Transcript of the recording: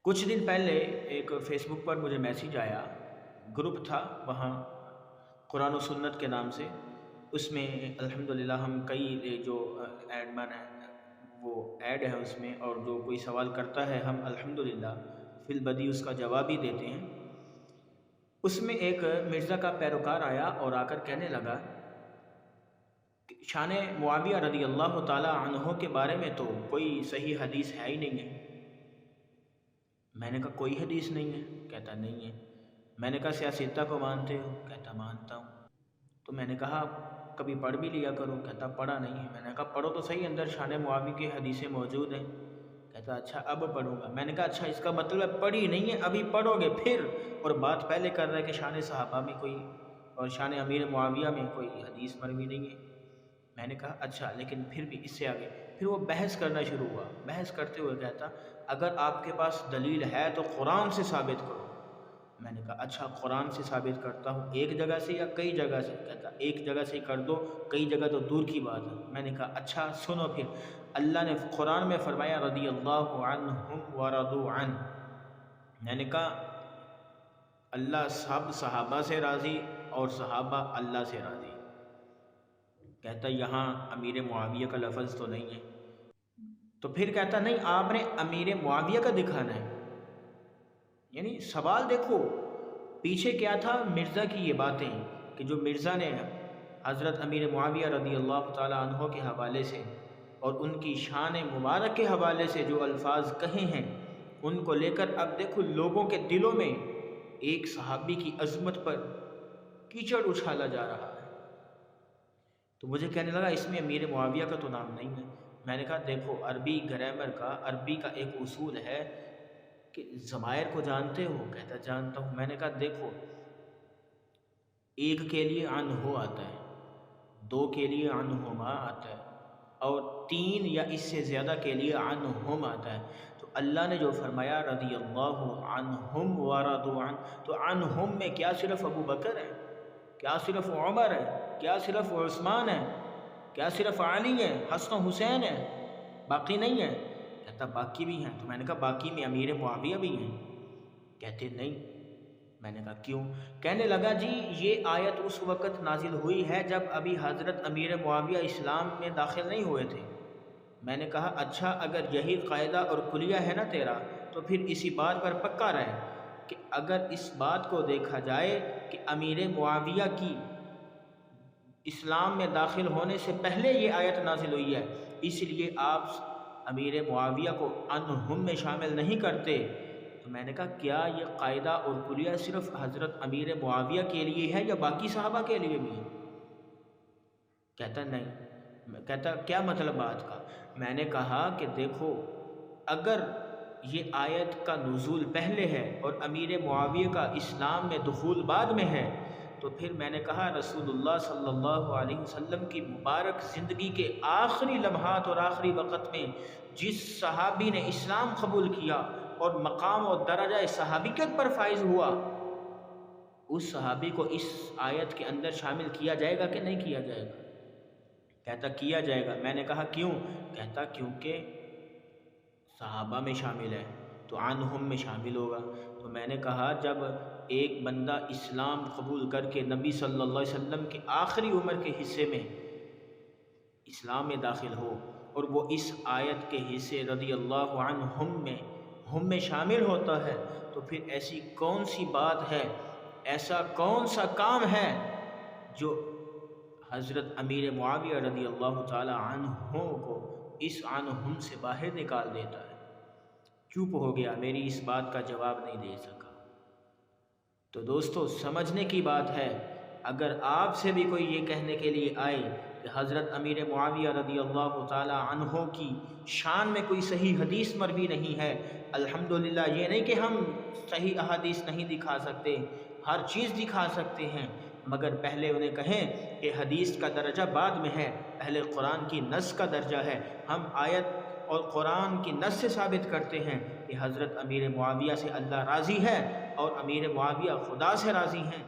کچھ دن پہلے ایک فیس بک پر مجھے میسیج آیا، گروپ تھا وہاں قرآن و سنت کے نام سے۔ اس میں الحمدللہ ہم کئی جو ایڈمن ہیں وہ ایڈ ہے اس میں، اور جو کوئی سوال کرتا ہے ہم الحمدللہ فی البدی اس کا جواب ہی دیتے ہیں۔ اس میں ایک مرزا کا پیروکار آیا اور آ کر کہنے لگا کہ شان معاویہ رضی اللہ تعالی عنہ کے بارے میں تو کوئی صحیح حدیث ہے ہی نہیں ہے۔ میں نے کہا کوئی حدیث نہیں ہے؟ کہتا نہیں ہے۔ میں نے کہا سیاستہ کو مانتے ہو؟ کہتا مانتا ہوں۔ تو میں نے کہا کبھی پڑھ بھی لیا کرو؟ کہتا پڑھا نہیں ہے۔ میں نے کہا پڑھو تو صحیح، اندر شان معاویہ کی حدیثیں موجود ہیں۔ کہتا اچھا اب پڑھوں گا۔ میں نے کہا اچھا اس کا مطلب پڑھی نہیں ہے، ابھی پڑھو گے پھر؟ اور بات پہلے کر رہا ہے کہ شان صحابہ میں کوئی اور شان امیر معاویہ میں کوئی حدیث مروی نہیں ہے۔ میں نے کہا اچھا لیکن پھر بھی اس سے آگے پھر وہ بحث کرنا شروع ہوا۔ بحث کرتے ہوئے کہتا اگر آپ کے پاس دلیل ہے تو قرآن سے ثابت کرو۔ میں نے کہا اچھا قرآن سے ثابت کرتا ہوں، ایک جگہ سے یا کئی جگہ سے؟ کہتا ایک جگہ سے کر دو، کئی جگہ تو دور کی بات ہے۔ میں نے کہا اچھا سنو پھر، اللہ نے قرآن میں فرمایا رضی اللہ عنہم ورضوا عنہ۔ میں نے کہا اللہ سب صحابہ سے راضی اور صحابہ اللہ سے راضی۔ کہتا یہاں امیر معاویہ کا لفظ تو نہیں ہے۔ تو پھر کہتا نہیں آپ نے امیر معاویہ کا دکھانا ہے۔ یعنی سوال دیکھو پیچھے کیا تھا، مرزا کی یہ باتیں کہ جو مرزا نے حضرت امیر معاویہ رضی اللہ تعالی عنہ کے حوالے سے اور ان کی شان مبارک کے حوالے سے جو الفاظ کہے ہیں ان کو لے کر اب دیکھو لوگوں کے دلوں میں ایک صحابی کی عظمت پر کیچڑ اچھالا جا رہا ہے۔ تو مجھے کہنے لگا اس میں امیر معاویہ کا تو نام نہیں ہے۔ میں نے کہا دیکھو عربی گرامر کا، عربی کا ایک اصول ہے کہ ضمائر کو جانتے ہو؟ کہتا جانتا ہوں۔ میں نے کہا دیکھو ایک کے لیے عنہ آتا ہے، دو کے لیے عنہما آتا ہے، اور تین یا اس سے زیادہ کے لیے عنہم آتا ہے۔ تو اللہ نے جو فرمایا رضی اللہ عنہم ورضوا عنہ، تو عنہم میں کیا صرف ابو بکر ہے؟ کیا صرف عمر ہے؟ کیا صرف عثمان ہے؟ کیا صرف علی ہے، حسن و حسین ہے؟ باقی نہیں ہے؟ کہتا باقی بھی ہیں۔ تو میں نے کہا باقی میں امیر معاویہ بھی ہیں؟ کہتے نہیں۔ میں نے کہا کیوں؟ کہنے لگا جی یہ آیت اس وقت نازل ہوئی ہے جب ابھی حضرت امیر معاویہ اسلام میں داخل نہیں ہوئے تھے۔ میں نے کہا اچھا اگر یہی قاعدہ اور کلیہ ہے نا تیرا تو پھر اسی بات پر پکا رہے کہ اگر اس بات کو دیکھا جائے کہ امیر معاویہ کی اسلام میں داخل ہونے سے پہلے یہ آیت نازل ہوئی ہے، اس لیے آپ امیر معاویہ کو عنہم میں شامل نہیں کرتے۔ تو میں نے کہا کیا یہ قاعدہ اور کلیہ صرف حضرت امیر معاویہ کے لیے ہے یا باقی صحابہ کے لیے بھی ہے؟ کہتا نہیں۔ کہتا کیا مطلب بات کا؟ میں نے کہا کہ دیکھو اگر یہ آیت کا نزول پہلے ہے اور امیر معاویہ کا اسلام میں دخول بعد میں ہے، تو پھر میں نے کہا رسول اللہ صلی اللہ علیہ وسلم کی مبارک زندگی کے آخری لمحات اور آخری وقت میں جس صحابی نے اسلام قبول کیا اور مقام و درجہ صحابیت پر فائز ہوا، اس صحابی کو اس آیت کے اندر شامل کیا جائے گا کہ نہیں کیا جائے گا؟ کہتا کیا جائے گا۔ میں نے کہا کیوں؟ کہتا کیونکہ صحابہ میں شامل ہے تو عنہم میں شامل ہوگا۔ تو میں نے کہا جب ایک بندہ اسلام قبول کر کے نبی صلی اللہ علیہ وسلم کے آخری عمر کے حصے میں اسلام میں داخل ہو اور وہ اس آیت کے حصے رضی اللہ عنہم میں ہم میں شامل ہوتا ہے، تو پھر ایسی کون سی بات ہے، ایسا کون سا کام ہے جو حضرت امیر معاویہ رضی اللہ تعالی عنہ کو اس عنہم سے باہر نکال دیتا ہے؟ چپ ہو گیا، میری اس بات کا جواب نہیں دے سکا۔ تو دوستو سمجھنے کی بات ہے، اگر آپ سے بھی کوئی یہ کہنے کے لیے آئے کہ حضرت امیر معاویہ رضی اللہ تعالی عنہ کی شان میں کوئی صحیح حدیث مروی نہیں ہے، الحمدللہ یہ نہیں کہ ہم صحیح احادیث نہیں دکھا سکتے، ہر چیز دکھا سکتے ہیں، مگر پہلے انہیں کہیں کہ حدیث کا درجہ بعد میں ہے، پہلے قرآن کی نص کا درجہ ہے۔ ہم آیت اور قرآن کی نص سے ثابت کرتے ہیں کہ حضرت امیر معاویہ سے اللہ راضی ہے اور امیر معاویہ خدا سے راضی ہیں۔